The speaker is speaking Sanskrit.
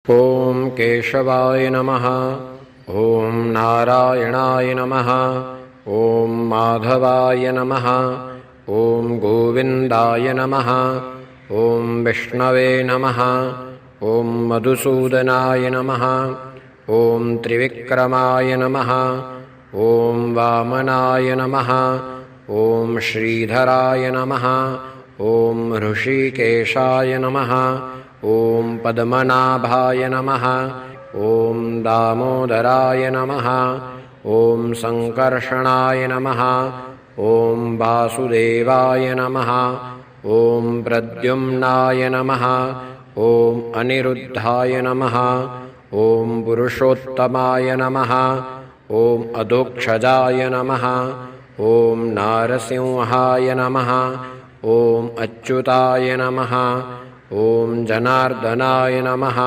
ॐ केशवाय नमः। ॐ नारायणाय नमः। ॐ माधवाय नमः। ॐ गोविन्दाय नमः। ॐ विष्णवे नमः। ॐ मधुसूदनाय नमः। ॐ त्रिविक्रमाय नमः। ॐ वामनाय नमः। ॐ श्रीधराय नमः। ॐ ऋषिकेशाय नमः। ॐ पद्मनाभाय नमः। ॐ दामोदराय नमः। ॐ सङ्कर्षणाय नमः। ॐ वासुदेवाय नमः। ॐ प्रद्युम्नाय नमः। ॐ अनिरुद्धाय नमः। ॐ पुरुषोत्तमाय नमः। ॐ अधोक्षजाय नमः। ॐ नारसिंहाय नमः। ॐ अच्युताय नमः। ॐ जनार्दनाय नमः।